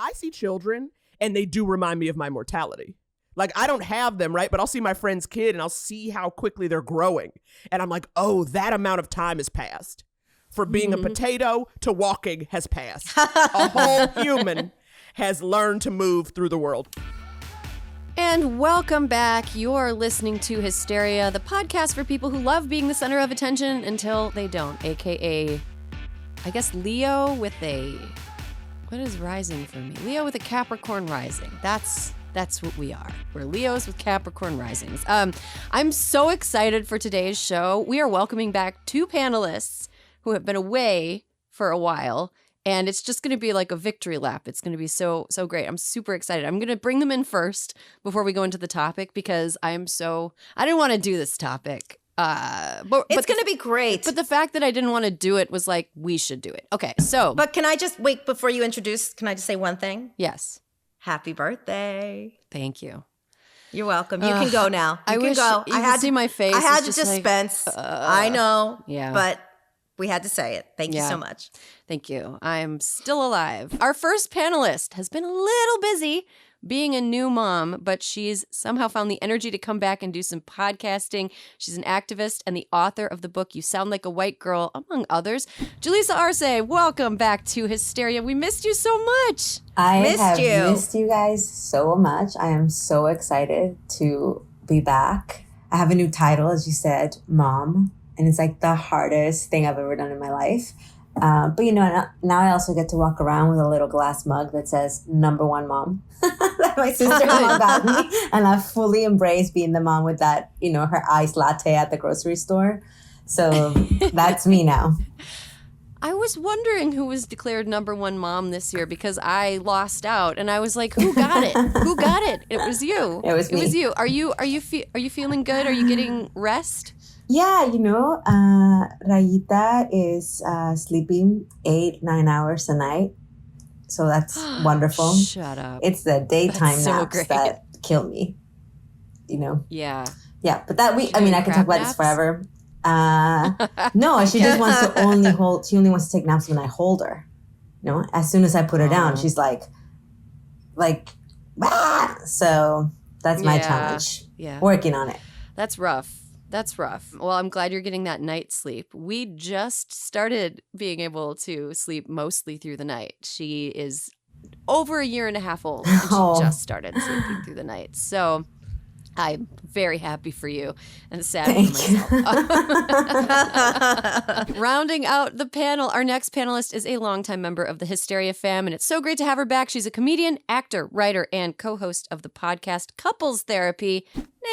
I see children and they do remind me of my mortality. Like, I don't have them, right? But I'll see my friend's kid and I'll see how quickly they're growing. And I'm like, oh, that amount of time has passed. From being a potato to walking has passed. A whole human has learned to move through the world. And welcome back. You're listening to Hysteria, the podcast for people who love being the center of attention until they don't, aka, I guess, Leo with a, what is rising for me? Leo with a Capricorn rising. That's what we are. We're Leos with Capricorn risings. I'm so excited for today's show. We are welcoming back two panelists who have been away for a while. And it's just going to be like a victory lap. It's going to be so great. I'm super excited. I'm going to bring them in first before we go into the topic because I didn't want to do this topic. But it's going to be great. But the fact that I didn't want to do it was like, we should do it. Okay, so. But can I just, wait, before you introduce, can I just say one thing? Yes. Happy birthday. Thank you. You're welcome. You can go now. I can wish go. You could see my face. I had to dispense. Like, I know. Yeah. But we had to say it. Thank you so much. Thank you. I'm still alive. Our first panelist has been a little busy being a new mom, but she's somehow found the energy to come back and do some podcasting. She's an activist and the author of the book You Sound Like a White Girl, among others. Julissa Arce, welcome back to Hysteria. We missed you so much. I missed you guys so much. I am so excited to be back. I have a new title, as you said, Mom. And it's like the hardest thing I've ever done in my life. But, you know, now I also get to walk around with a little glass mug that says #1 mom. That my sister-in-law got me. And I fully embrace being the mom with that, you know, her iced latte at the grocery store. So that's me now. I was wondering who was declared #1 mom this year because I lost out. And I was like, who got it? Who got it? It was you. It was me. It was you. Are you feeling good? Are you getting rest? Yeah, you know, Rayita is sleeping 8-9 hours a night. So that's wonderful. Shut up. It's the daytime naps great. that kill me, you know? Yeah. Yeah, but I can talk about this forever. No, she just wants to she only wants to take naps when I hold her. You know, as soon as I put her down, she's like, ah! So that's my challenge. Yeah. Working on it. That's rough. Well, I'm glad you're getting that night sleep. We just started being able to sleep mostly through the night. She is over a year and a half old, and she just started sleeping through the night. So I'm very happy for you and sad for myself. Rounding out the panel, our next panelist is a longtime member of the Hysteria fam, and it's so great to have her back. She's a comedian, actor, writer, and co-host of the podcast Couples Therapy,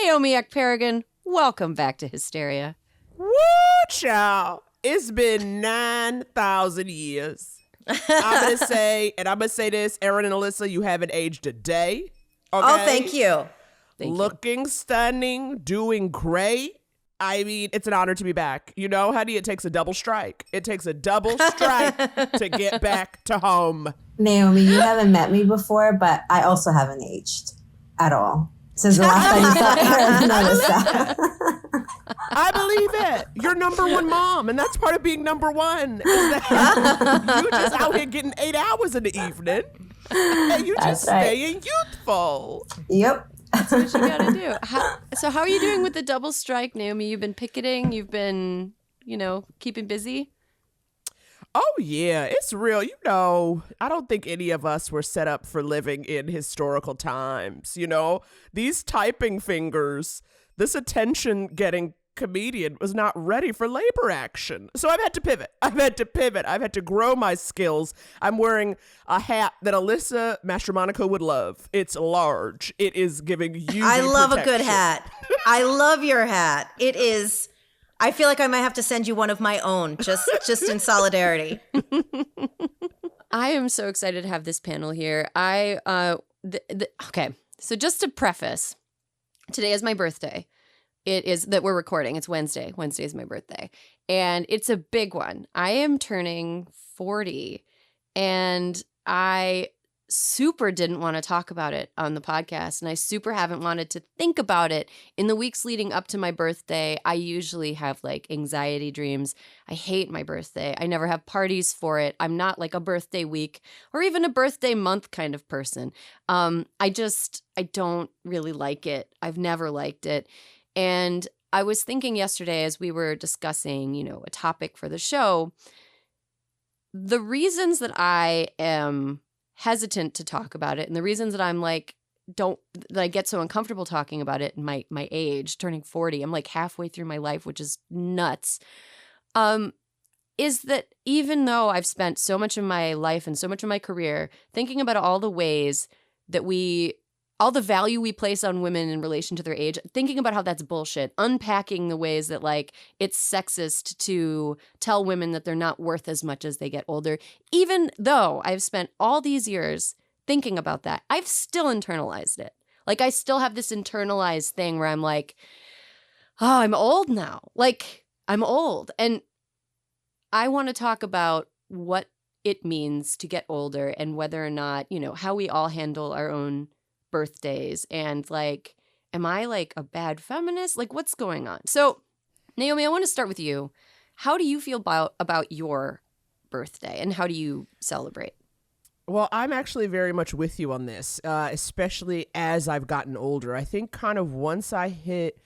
Naomi Ekperigin. Welcome back to Hysteria. Woo, child. It's been 9,000 years. I'm going to say this, Erin and Alyssa, you haven't aged a day. Okay? Oh, thank you. Looking stunning, doing great. I mean, it's an honor to be back. You know, honey, it takes a double strike. It takes a double strike to get back to home. Naomi, you haven't met me before, but I also haven't aged at all. Since the last time you saw Erin and Alyssa. I believe it. You're #1 mom, and that's part of being #1. Is that you just out here getting 8 hours in the evening, and you just staying youthful. Yep. That's what you gotta do. How are you doing with the double strike, Naomi? You've been picketing. You've been, keeping busy. Oh, yeah, it's real. You know, I don't think any of us were set up for living in historical times. You know, these typing fingers, this attention-getting comedian was not ready for labor action. So I've had to pivot. I've had to grow my skills. I'm wearing a hat that Alyssa Mastromonaco would love. It's large. It is giving you I love protection. A good hat. I love your hat. It is... I feel like I might have to send you one of my own, just in solidarity. I am so excited to have this panel here. Okay, so just to preface, today is my birthday. It is that we're recording. It's Wednesday. Wednesday is my birthday, and it's a big one. I am turning 40, and I super didn't want to talk about it on the podcast, and I super haven't wanted to think about it. In the weeks leading up to my birthday, I usually have like anxiety dreams. I hate my birthday. I never have parties for it. I'm not like a birthday week or even a birthday month kind of person. I don't really like it. I've never liked it. And I was thinking yesterday as we were discussing, a topic for the show, the reasons that I am hesitant to talk about it and the reasons that I'm like, that I get so uncomfortable talking about it in my age, turning 40, I'm like halfway through my life, which is nuts, is that even though I've spent so much of my life and so much of my career thinking about all the ways that all the value we place on women in relation to their age, thinking about how that's bullshit, unpacking the ways that like it's sexist to tell women that they're not worth as much as they get older. Even though I've spent all these years thinking about that, I've still internalized it. Like I still have this internalized thing where I'm like, oh, I'm old now. Like I'm old. And I want to talk about what it means to get older and whether or not, how we all handle our own birthdays and like, am I like a bad feminist? Like what's going on? So Naomi, I want to start with you. How do you feel about your birthday and how do you celebrate? Well, I'm actually very much with you on this, especially as I've gotten older. I think kind of once I hit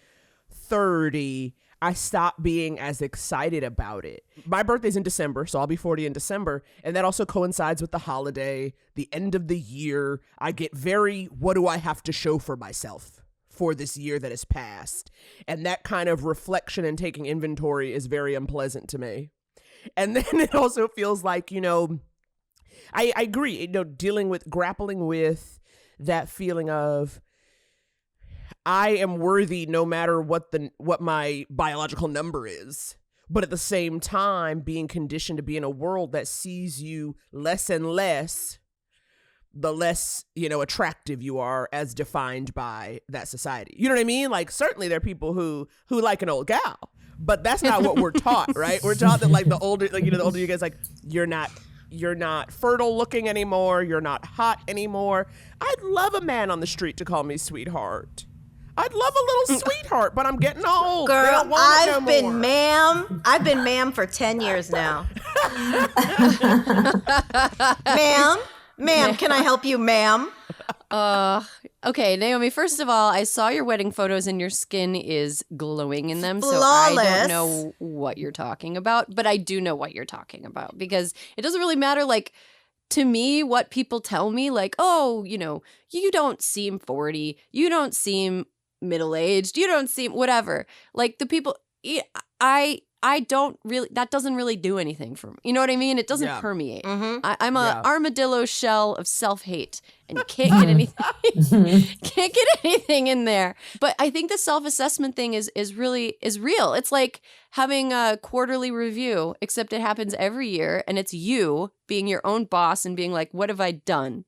30, I stopped being as excited about it. My birthday's in December, so I'll be 40 in December. And that also coincides with the holiday, the end of the year. I get very, what do I have to show for myself for this year that has passed? And that kind of reflection and taking inventory is very unpleasant to me. And then it also feels like, I agree, grappling with that feeling of, I am worthy no matter what my biological number is. But at the same time, being conditioned to be in a world that sees you less and less, the less, attractive you are as defined by that society. You know what I mean? Like, certainly there are people who like an old gal, but that's not what we're taught, right? We're taught that like the older you guys, like, you're not fertile looking anymore. You're not hot anymore. I'd love a man on the street to call me sweetheart. I'd love a little sweetheart, but I'm getting old. Girl, I've been ma'am for 10 years now. Ma'am, can I help you, ma'am? Okay, Naomi, first of all, I saw your wedding photos and your skin is glowing in them. Flawless. So I don't know what you're talking about, but I do know what you're talking about because it doesn't really matter, like, to me, what people tell me, like, oh, you don't seem 40, you don't seem middle-aged, you don't seem whatever. Like the people, I don't really, that doesn't really do anything for me. You know what I mean? It doesn't permeate. Mm-hmm. I'm a armadillo shell of self-hate and you can't get anything, can't get anything in there. But I think the self-assessment thing is real. It's like having a quarterly review, except it happens every year and it's you being your own boss and being like, what have I done?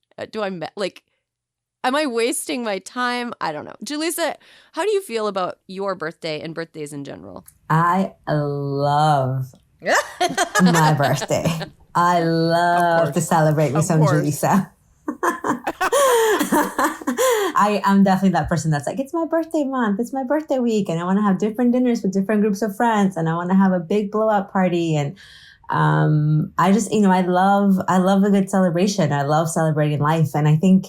Am I wasting my time? I don't know. Julissa, how do you feel about your birthday and birthdays in general? I love my birthday. I love to celebrate with some Julissa. I am definitely that person that's like, it's my birthday month, it's my birthday week, and I want to have different dinners with different groups of friends, and I want to have a big blowout party. And I just, I love a good celebration. I love celebrating life. And I think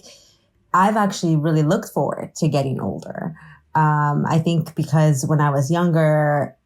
I've actually really looked forward to getting older. I think because when I was younger,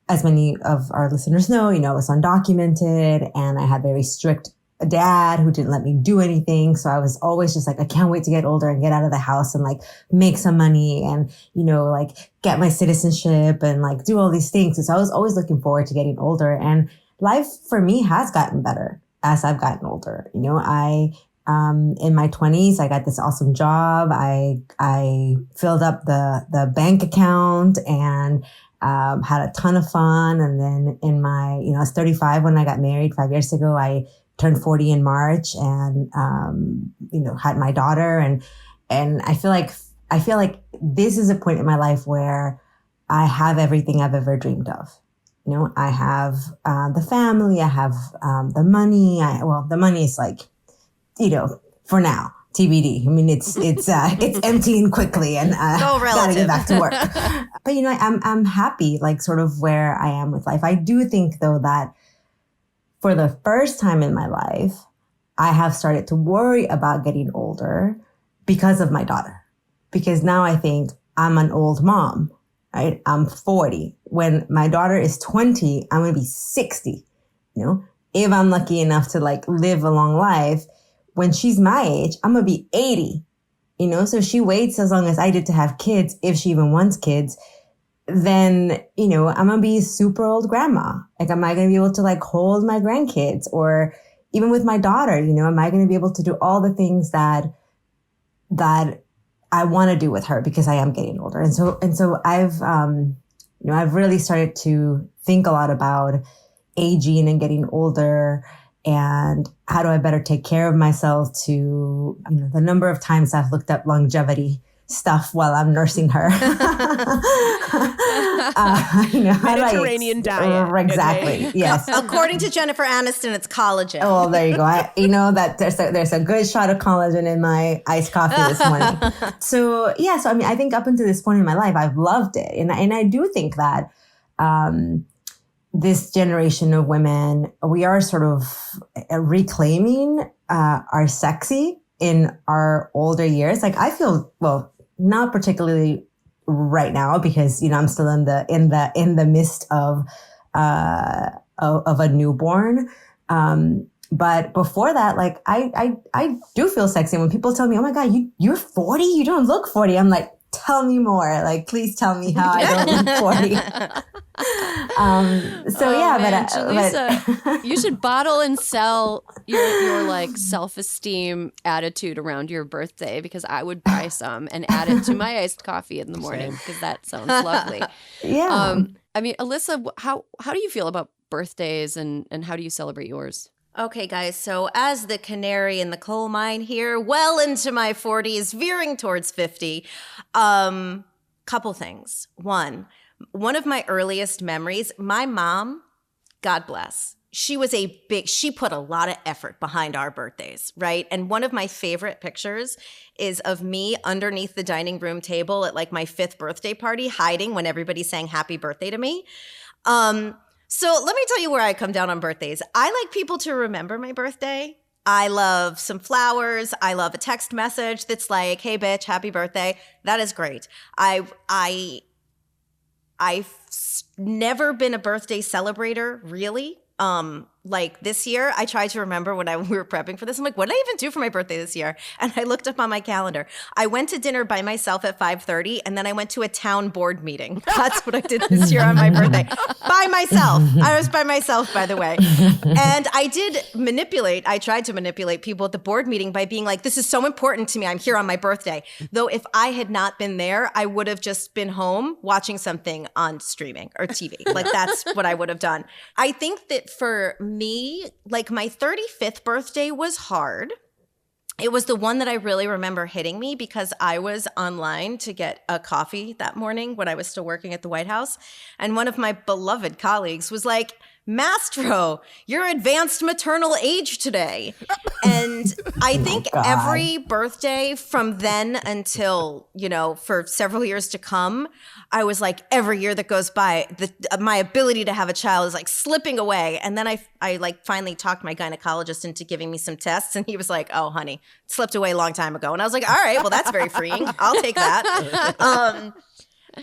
as many of our listeners know, I was undocumented and I had very strict dad who didn't let me do anything. So I was always just like, I can't wait to get older and get out of the house and like make some money and, like get my citizenship and like do all these things. And so I was always looking forward to getting older, and life for me has gotten better as I've gotten older. In my 20s, I got this awesome job. I filled up the bank account and had a ton of fun. And then in my, I was 35 when I got married 5 years ago. I turned 40 in March and, had my daughter. And I feel like this is a point in my life where I have everything I've ever dreamed of. I have the family, I have the money. The money is like, for now. TBD. I mean, it's emptying quickly and gotta get back to work. But I'm happy, like sort of where I am with life. I do think though that for the first time in my life, I have started to worry about getting older because of my daughter. Because now I think I'm an old mom, right? I'm 40. When my daughter is 20, I'm gonna be 60. If I'm lucky enough to like live a long life. When she's my age, I'm going to be 80, so she waits as long as I did to have kids, if she even wants kids, then, I'm going to be a super old grandma. Like, am I going to be able to like hold my grandkids? Or even with my daughter, am I going to be able to do all the things that I want to do with her because I am getting older? And so I've really started to think a lot about aging and getting older. And how do I better take care of myself to, the number of times I've looked up longevity stuff while I'm nursing her. Mediterranean diet. Exactly. Okay. Yes. According to Jennifer Aniston, it's collagen. Oh, well, there you go. That there's a good shot of collagen in my iced coffee this morning. So I think up until this point in my life, I've loved it. And I do think that, this generation of women, we are sort of reclaiming our sexy in our older years. Like I feel, well, not particularly right now because I'm still in the midst of a newborn. But before that, like I do feel sexy. When people tell me, "Oh my God, you're 40, you don't look 40," I'm like, tell me more. Like, please tell me how I don't look 40. Julissa, you should bottle and sell your like self-esteem attitude around your birthday because I would buy some and add it to my iced coffee in the morning because that sounds lovely. Yeah. Alyssa, how do you feel about birthdays and how do you celebrate yours? Okay, guys, so as the canary in the coal mine here, well into my 40s, veering towards 50, couple things. One of my earliest memories, my mom, God bless, she put a lot of effort behind our birthdays, right? And one of my favorite pictures is of me underneath the dining room table at like my 5th birthday party, hiding when everybody sang happy birthday to me. So let me tell you where I come down on birthdays. I like people to remember my birthday. I love some flowers. I love a text message that's like, "Hey bitch, happy birthday." That is great. I've never been a birthday celebrator, really. Like this year, I tried to remember when we were prepping for this. I'm like, what did I even do for my birthday this year? And I looked up on my calendar. I went to dinner by myself at 5:30, and then I went to a town board meeting. That's what I did this year on my birthday. By myself. I was by myself, by the way. And I tried to manipulate people at the board meeting by being like, this is so important to me. I'm here on my birthday. Though if I had not been there, I would have just been home watching something on streaming or TV. Like that's what I would have done. I think that for me, like my 35th birthday was hard. It was the one that I really remember hitting me because I was online to get a coffee that morning when I was still working at the White House. And one of my beloved colleagues was like, "Mastro, you're advanced maternal age today." And I think every birthday from then until, for several years to come, I was like, every year that goes by, my ability to have a child is like slipping away. And then I like finally talked my gynecologist into giving me some tests. And he was like, "Oh, honey, it slipped away a long time ago." And I was like, all right, well, that's very freeing. I'll take that.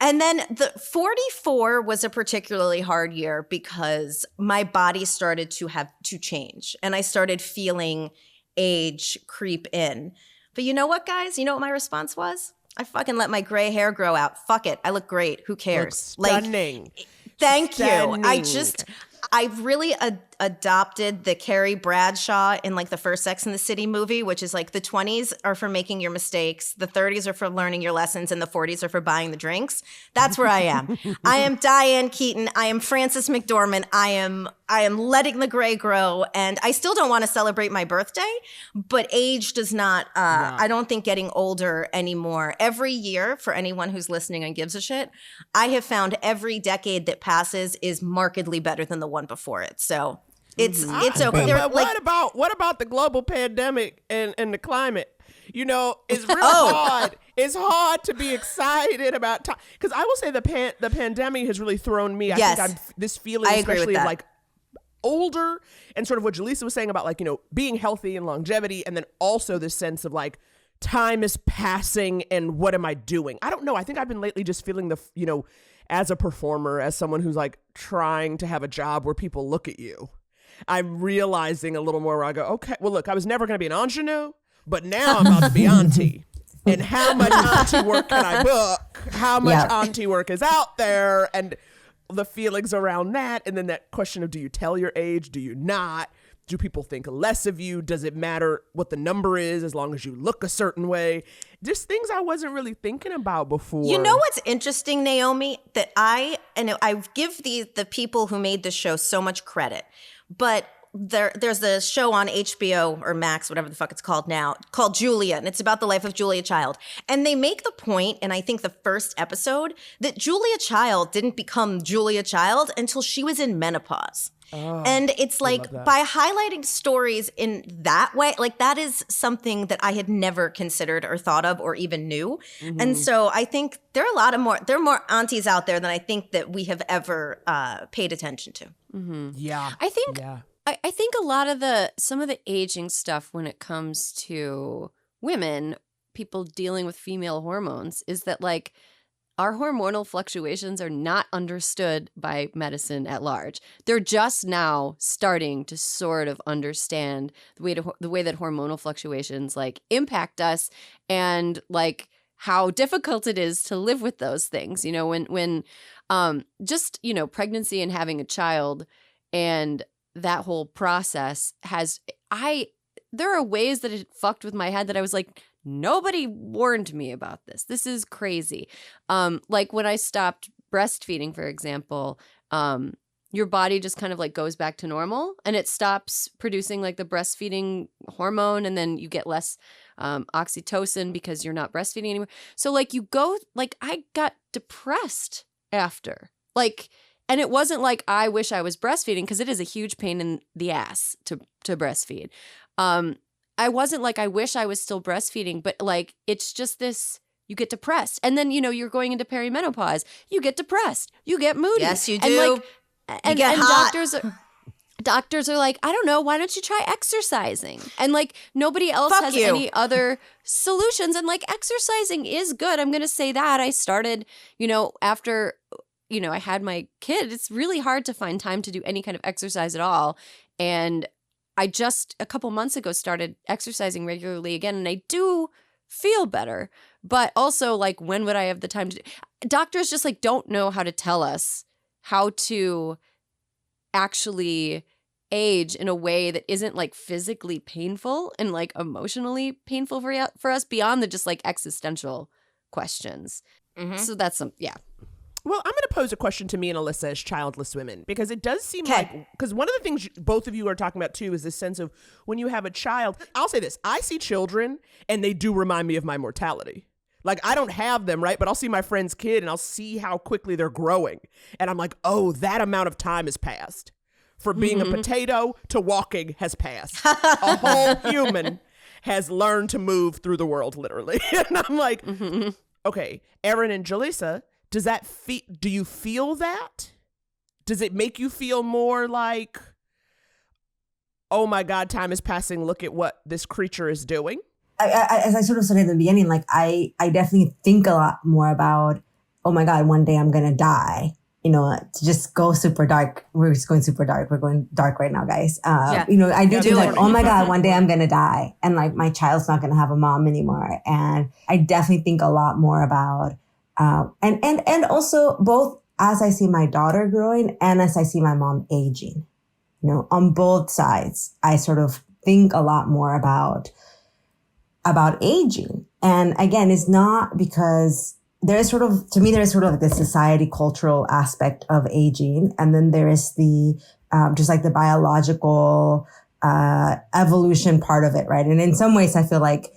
And then the 44 was a particularly hard year because my body started to have to change and I started feeling age creep in. But you know what, guys? You know what my response was? I fucking let my gray hair grow out. Fuck it. I look great. Who cares? Stunning. Thank you. I've really adopted the Carrie Bradshaw in like the first Sex and the City movie, which is like the 20s are for making your mistakes, the 30s are for learning your lessons, and the 40s are for buying the drinks. That's where I am. I am Diane Keaton. I am Frances McDormand. I am letting the gray grow, and I still don't want to celebrate my birthday, but age does not, I don't think getting older anymore. Every year, for anyone who's listening and gives a shit, I have found every decade that passes is markedly better than the one before it. So It's okay. But what about the global pandemic and the climate? You know, it's real hard. It's hard to be excited about time. Because I will say the pandemic has really thrown me. I think I'm this feeling, especially of like older, and sort of what Julissa was saying about like, you know, being healthy and longevity. And then also this sense of like, time is passing and what am I doing? I don't know. I think I've been lately just feeling you know, as a performer, as someone who's like trying to have a job where people look at you, I'm realizing a little more where I go, okay, well, look, I was never going to be an ingenue, but now I'm about to be auntie. And how much auntie work can I book? How much auntie work is out there? And the feelings around that. And then that question of, do you tell your age? Do you not? Do people think less of you? Does it matter what the number is as long as you look a certain way? Just things I wasn't really thinking about before. You know what's interesting, Naomi? That I give the people who made this show so much credit, but there's a show on HBO or Max, whatever the fuck it's called now, called Julia, and it's about the life of Julia Child. And they make the point, and I think the first episode, that Julia Child didn't become Julia Child until she was in menopause. Oh, and it's like by highlighting stories in that way, like that is something that I had never considered or thought of or even knew. Mm-hmm. And so I think there are more aunties out there than I think that we have ever paid attention to. Mm-hmm. Yeah. I think a lot of some of the aging stuff when it comes to women, people dealing with female hormones, is that like our hormonal fluctuations are not understood by medicine at large. They're just now starting to sort of understand the way that hormonal fluctuations like impact us and like how difficult it is to live with those things. You know, when just, you know, pregnancy and having a child and that whole process there are ways that it fucked with my head that I was like, nobody warned me about this. This is crazy. Like when I stopped breastfeeding, for example, your body just kind of like goes back to normal and it stops producing like the breastfeeding hormone. And then you get less oxytocin because you're not breastfeeding anymore. So like I got depressed after and it wasn't like I wish I was breastfeeding because it is a huge pain in the ass to breastfeed. I wasn't like, I wish I was still breastfeeding, but like, it's just this, you get depressed. And then, you know, you're going into perimenopause. You get depressed. You get moody. Yes, you do. And doctors are like, I don't know, why don't you try exercising? And like, nobody else has any other solutions. And like, exercising is good. I'm going to say that. I started, you know, after, you know, I had my kid. It's really hard to find time to do any kind of exercise at all. And I just a couple months ago started exercising regularly again, and I do feel better. But also, like, when would I have the time to doctors just like don't know how to tell us how to actually age in a way that isn't like physically painful and like emotionally painful for us beyond the just like existential questions. Mm-hmm. So that's Well, I'm going to pose a question to me and Alyssa as childless women, because it does seem like, because one of the things both of you are talking about too is this sense of when you have a child. I'll say this, I see children and they do remind me of my mortality. Like I don't have them, right? But I'll see my friend's kid and I'll see how quickly they're growing. And I'm like, oh, that amount of time has passed. For being a potato to walking has passed. A whole human has learned to move through the world, literally. And I'm like, okay, Erin and Julissa, do you feel that? Does it make you feel more like, oh my God, time is passing, look at what this creature is doing? As I sort of said in the beginning, like I definitely think a lot more about, oh my God, one day I'm going to die. You know, to just go super dark. We're just going super dark. We're going dark right now, guys. You know, I do think like, oh my God, one day I'm going to die. And like my child's not going to have a mom anymore. And I definitely think a lot more about, and also both as I see my daughter growing and as I see my mom aging, you know, on both sides, I sort of think a lot more about aging. And again, it's not because there's sort of, to me, there's sort of like the society cultural aspect of aging. And then there is the, just like the biological, evolution part of it. Right. And in some ways I feel like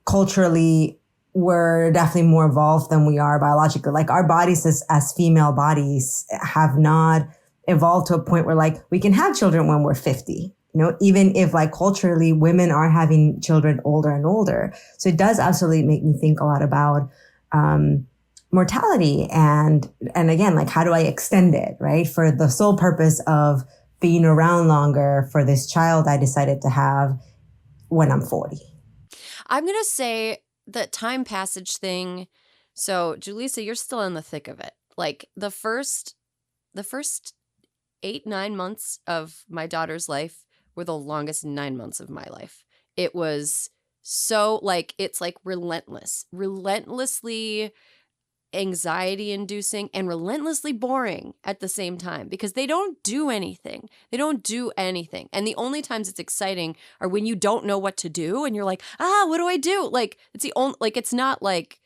culturally, we're definitely more evolved than we are biologically. Like our bodies as female bodies have not evolved to a point where like we can have children when we're 50. You know, even if like culturally women are having children older and older. So it does absolutely make me think a lot about mortality and again, like how do I extend it, right? For the sole purpose of being around longer for this child I decided to have when I'm 40. I'm going to say the time passage thing. So Julissa, you're still in the thick of it. Like the first 8-9 months of my daughter's life were the longest 9 months of my life. It was so like, it's like relentlessly anxiety inducing and relentlessly boring at the same time because they don't do anything. And the only times it's exciting are when you don't know what to do and you're like, what do I do? Like it's the only, like, it's not like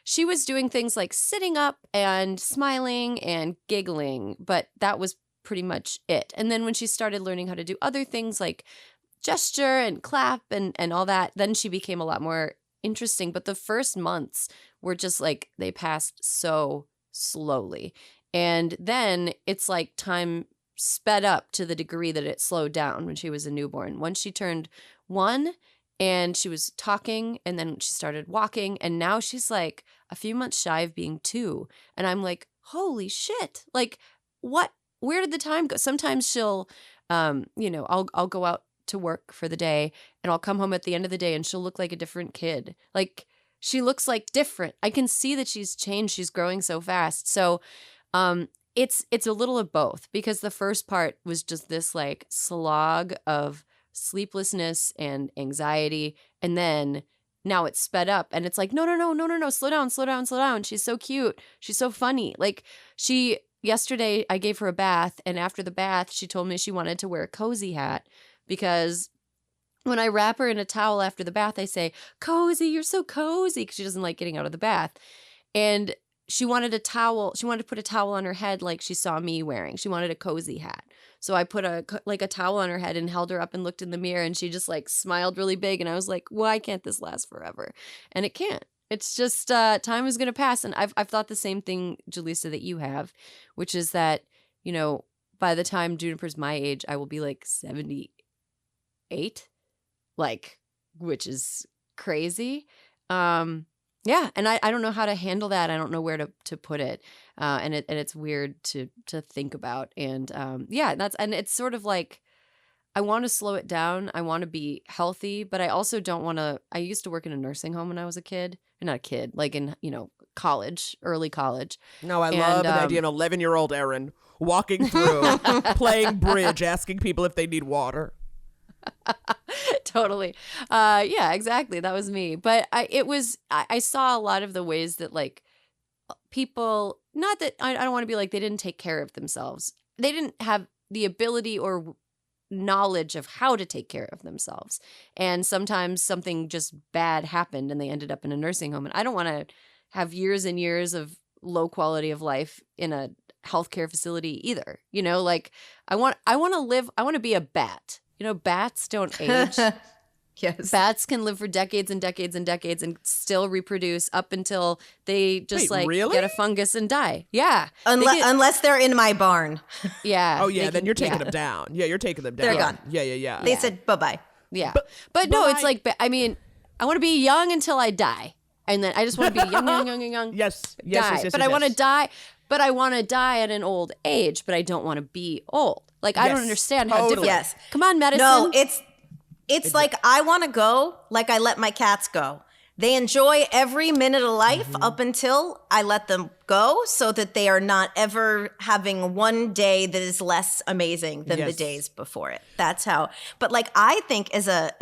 she was doing things like sitting up and smiling and giggling, but that was pretty much it. And then when she started learning how to do other things like gesture and clap and all that, then she became a lot more interesting. But the first months were just like, they passed so slowly. And then it's like time sped up to the degree that it slowed down when she was a newborn. Once she turned 1 and she was talking and then she started walking and now she's like a few months shy of being 2. And I'm like, holy shit. Like what? Where did the time go? Sometimes she'll, I'll go out to work for the day and I'll come home at the end of the day and she'll look like a different kid. Like she looks like different. I can see that she's changed. She's growing so fast. So it's a little of both because the first part was just this like slog of sleeplessness and anxiety. And then now it's sped up and it's like, no, slow down. She's so cute. She's so funny. Like yesterday I gave her a bath and after the bath, she told me she wanted to wear a cozy hat because when I wrap her in a towel after the bath, I say, cozy, you're so cozy because she doesn't like getting out of the bath. And she wanted a towel. She wanted to put a towel on her head like she saw me wearing. She wanted a cozy hat. So I put a towel on her head and held her up and looked in the mirror and she just like smiled really big. And I was like, why can't this last forever? And it can't. It's just time is going to pass. And I've thought the same thing, Julissa, that you have, which is that, by the time Juniper's my age, I will be like 78, like, which is crazy. Yeah. And I don't know how to handle that. I don't know where to put it. And it's weird to think about. And and it's sort of like, I want to slow it down. I want to be healthy, but I also don't want to. I used to work in a nursing home when I was a kid. Not a kid, like in, college, early college. No, I love the idea of an 11-year-old Erin walking through, playing bridge, asking people if they need water. Totally. Yeah, exactly. That was me. But I saw a lot of the ways that like people, not that I don't want to be like they didn't take care of themselves. They didn't have the ability or knowledge of how to take care of themselves. And sometimes something just bad happened and they ended up in a nursing home. And I don't want to have years and years of low quality of life in a healthcare facility either. Like I want to be a bat. Bats don't age. Yes. Bats can live for decades and decades and decades and still reproduce up until they just really? Get a fungus and die. Yeah. Unless they're in my barn. Yeah. Oh, yeah. Then you're taking them down. Yeah, you're taking them down. They're gone. Yeah. They said bye-bye. Yeah. But no, it's like, I want to be young until I die. And then I just want to be young. Yes. But I want to die. But I want to die at an old age, but I don't want to be old. Like, I don't understand how different. Yes. Come on, medicine. No, it's like I want to go like I let my cats go. They enjoy every minute of life up until I let them go so that they are not ever having one day that is less amazing than the days before it. That's how. But like I think as a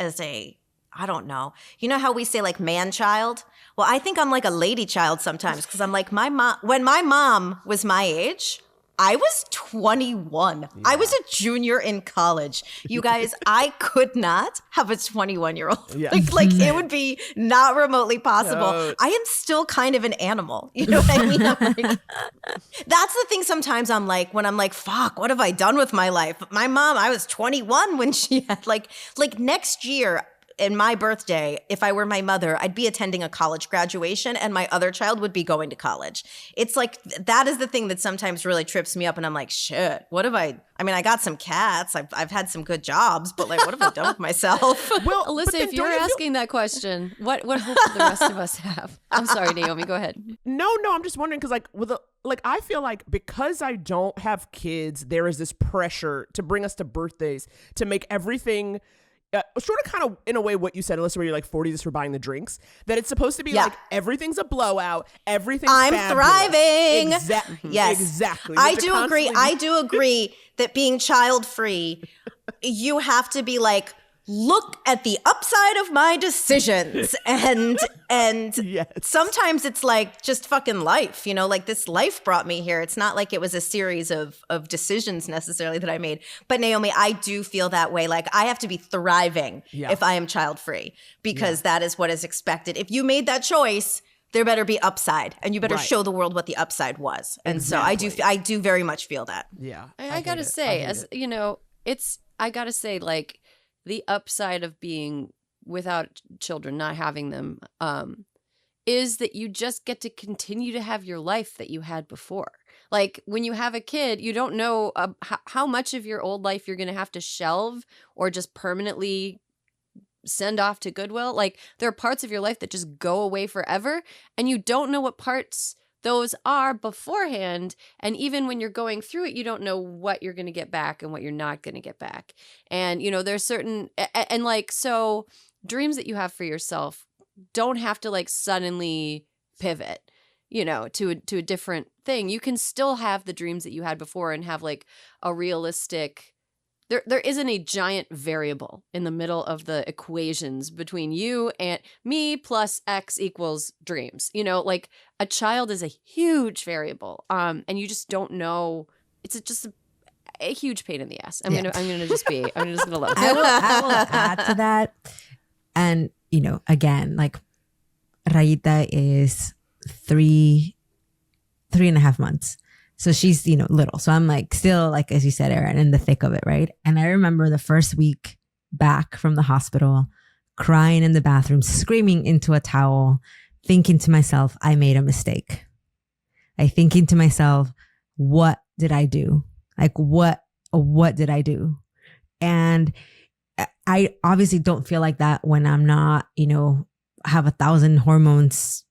I don't know. You know how we say like man child? Well, I think I'm like a lady child sometimes because I'm like my mom. When my mom was my age, I was 21. Yeah. I was a junior in college. You guys, I could not have a 21-year-old. Yeah. Like it would be not remotely possible. I am still kind of an animal. You know what I mean? I'm like, that's the thing sometimes I'm like, when I'm like, fuck, what have I done with my life? My mom, I was 21 when she had like next year, in my birthday, if I were my mother, I'd be attending a college graduation and my other child would be going to college. It's like, that is the thing that sometimes really trips me up. And I'm like, shit, what have I mean, I got some cats. I've had some good jobs, but like, what have I done with myself? Well, Alyssa, if you're asking that question, what hope do the rest of us have? I'm sorry, Naomi, go ahead. No, I'm just wondering because I feel like because I don't have kids, there is this pressure to bring us to birthdays to make everything sort of kind of in a way what you said, Alyssa, where you're like 40 just for buying the drinks, that it's supposed to be like everything's a blowout, everything's I'm fabulous. thriving. Yes, exactly. I do agree that being child free, you have to be like, look at the upside of my decisions. And yes. Sometimes it's like just fucking life, like this life brought me here. It's not like it was a series of decisions necessarily that I made. But Naomi, I do feel that way. Like I have to be thriving if I am child free, because that is what is expected. If you made that choice, there better be upside, and you better show the world what the upside was. And so I do very much feel that. Yeah. I gotta say, I gotta say, like, the upside of being without children, not having them, is that you just get to continue to have your life that you had before. Like when you have a kid, you don't know how much of your old life you're going to have to shelve or just permanently send off to Goodwill. Like there are parts of your life that just go away forever, and you don't know what parts those are beforehand. And even when you're going through it, you don't know what you're going to get back and what you're not going to get back. And, there's certain, and like, so dreams that you have for yourself don't have to like suddenly pivot, to a different thing. You can still have the dreams that you had before and have like a realistic, there isn't a giant variable in the middle of the equations between you and me plus X equals dreams. Like a child is a huge variable. And you just don't know. It's just a huge pain in the ass. I'm just gonna love it. I will add to that. And, again, like Rayita is 3.5 months. So she's, little. So I'm like still, like, as you said, Erin, in the thick of it, right? And I remember the first week back from the hospital, crying in the bathroom, screaming into a towel, thinking to myself, I made a mistake. Thinking to myself, what did I do? Like, what did I do? And I obviously don't feel like that when I'm not, have 1,000 hormones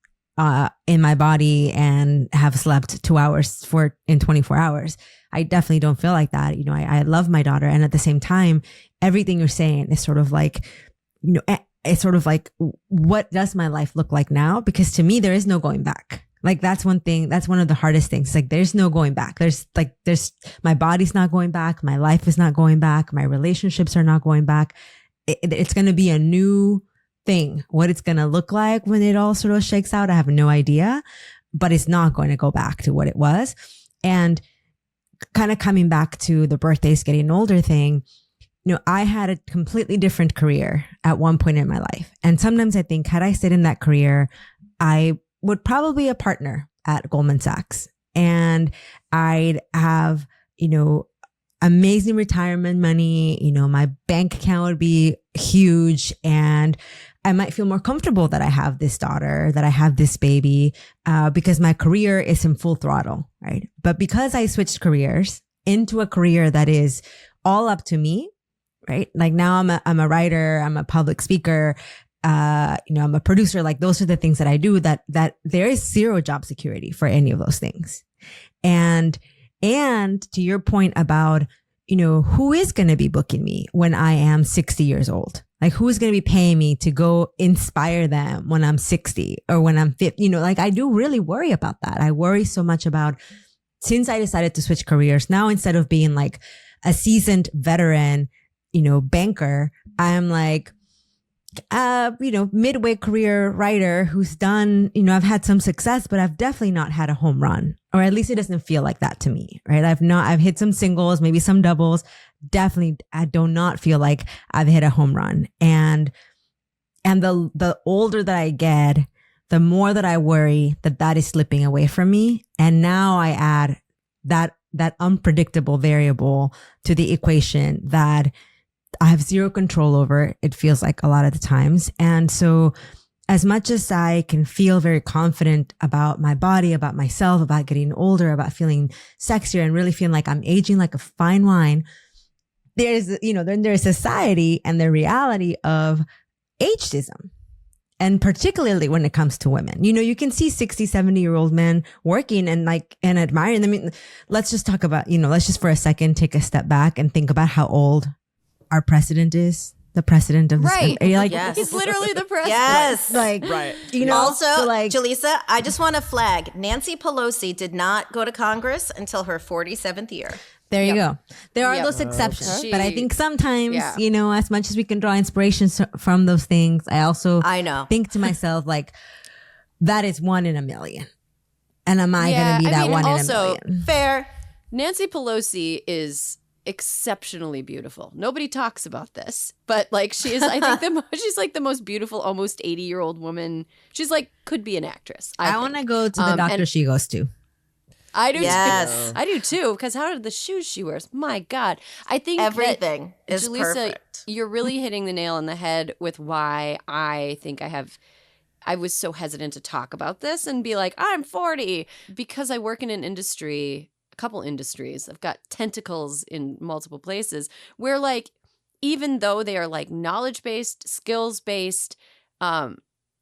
in my body and have slept 2 hours in 24 hours. I definitely don't feel like that. I love my daughter. And at the same time, everything you're saying is sort of like, it's sort of like, what does my life look like now? Because to me, there is no going back. Like that's one thing, that's one of the hardest things. Like there's no going back. There's my body's not going back. My life is not going back. My relationships are not going back. It's going to be a new thing. What it's going to look like when it all sort of shakes out, I have no idea, but it's not going to go back to what it was. And kind of coming back to the birthdays getting older thing, I had a completely different career at one point in my life. And sometimes I think had I stayed in that career, I would probably be a partner at Goldman Sachs, and I'd have, amazing retirement money. My bank account would be huge, and I might feel more comfortable that I have this daughter, that I have this baby, because my career is in full throttle, right? But because I switched careers into a career that is all up to me, right? Like now I'm a writer, I'm a public speaker, I'm a producer. Like those are the things that I do that there is zero job security for any of those things. And to your point about, who is going to be booking me when I am 60 years old? Like who is going to be paying me to go inspire them when I'm 60 or when I'm 50? Like I do really worry about that. I worry so much about, since I decided to switch careers, now instead of being like a seasoned veteran, banker, I'm like, midway career writer who's done, I've had some success, but I've definitely not had a home run, or at least it doesn't feel like that to me, right? I've hit some singles, maybe some doubles. Definitely, I do not feel like I've hit a home run. And the older that I get, the more that I worry that is slipping away from me. And now I add that unpredictable variable to the equation that I have zero control over, it feels like a lot of the times. And so as much as I can feel very confident about my body, about myself, about getting older, about feeling sexier and really feeling like I'm aging like a fine wine, there's, you know, then there's society and the reality of ageism. And particularly when it comes to women, you know, you can see 60, 70-year-old men working and admiring them. I mean, let's just talk about, you know, let's just for a second take a step back and think about how old our president is. The president of this country. Are you like, yes. He's literally the president. Yes. Like, right. You know, also, so like, Julissa, I just want to flag Nancy Pelosi did not go to Congress until her 47th year. there you go. There are those exceptions. Okay. But I think sometimes, you know, as much as we can draw inspiration from those things, I also think to myself, like, that is 1 in a million. And am I going to be that 1 in a million? Fair. Nancy Pelosi is exceptionally beautiful. Nobody talks about this, but like she is, I think she's like the most beautiful, almost 80-year-old woman. She's like, could be an actress. I want to go to the doctor she goes to. I do Yes. too. I do too, because how did the shoes she wears? My God. I think everything is Julissa, perfect. You're really hitting the nail on the head with why I think I was so hesitant to talk about this and be like, I'm 40, because I work in an industry, a couple industries. I've got tentacles in multiple places where, like, even though they are like knowledge-based, skills-based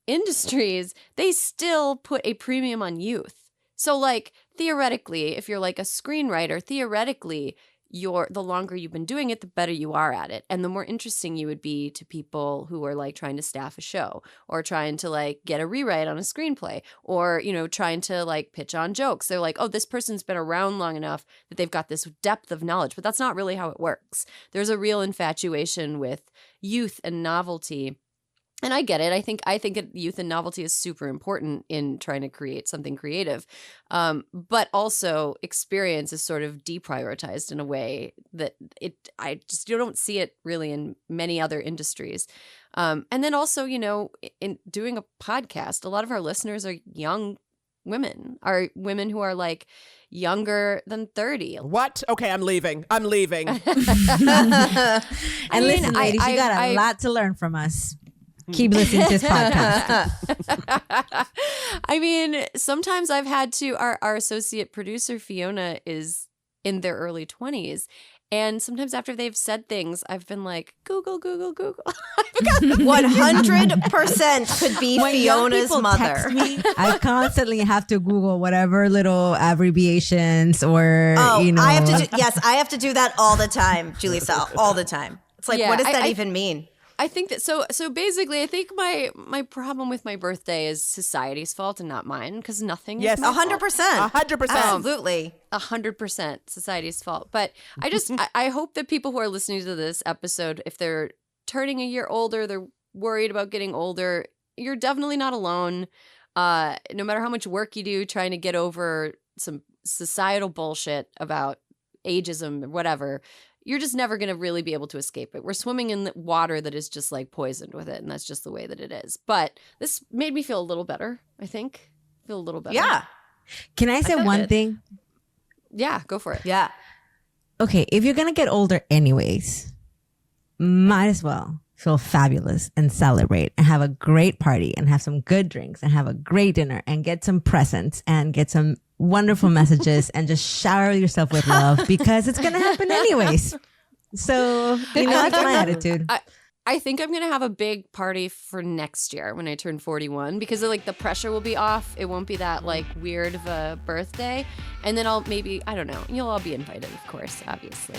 industries, they still put a premium on youth. So, like, theoretically, if you're like a screenwriter, theoretically, the longer you've been doing it, the better you are at it. And the more interesting you would be to people who are like trying to staff a show or trying to like get a rewrite on a screenplay or, you know, trying to like pitch on jokes. They're like, oh, this person's been around long enough that they've got this depth of knowledge. But that's not really how it works. There's a real infatuation with youth and novelty. And I get it. I think youth and novelty is super important in trying to create something creative. But also experience is sort of deprioritized in a way that you don't see it really in many other industries. And then also, you know, in doing a podcast, a lot of our listeners are young women, are women who are like younger than 30. What? Okay, I'm leaving. And listen, ladies, you got a lot to learn from us. Keep listening to this podcast. I mean, sometimes I've had to, our associate producer, Fiona, is in their early 20s. And sometimes after they've said things, I've been like, Google. 100% could be when Fiona's mother. Text me, I constantly have to Google whatever little abbreviations or, you know. I have to do that all the time, Julissa, all the time. It's like, what does that even mean? I think that so basically I think my problem with my birthday is society's fault and not mine, because nothing is my 100%. 100%. Absolutely. 100% society's fault. But I just I hope that people who are listening to this episode, if they're turning a year older, they're worried about getting older, you're definitely not alone. No matter how much work you do trying to get over some societal bullshit about ageism or whatever, you're just never going to really be able to escape it. We're swimming in the water that is just like poisoned with it, and that's just the way that it is. But this made me feel a little better, I think. Feel a little better. Yeah. Can I say one thing? Yeah, go for it. Yeah. Okay, if you're going to get older anyways, might as well feel fabulous and celebrate and have a great party and have some good drinks and have a great dinner and get some presents and get some wonderful messages and just shower yourself with love, because it's going to happen anyways. So, you know, that's my attitude. I think I'm going to have a big party for next year when I turn 41, because like the pressure will be off. It won't be that like weird of a birthday. And then I don't know, you'll all be invited, of course, obviously.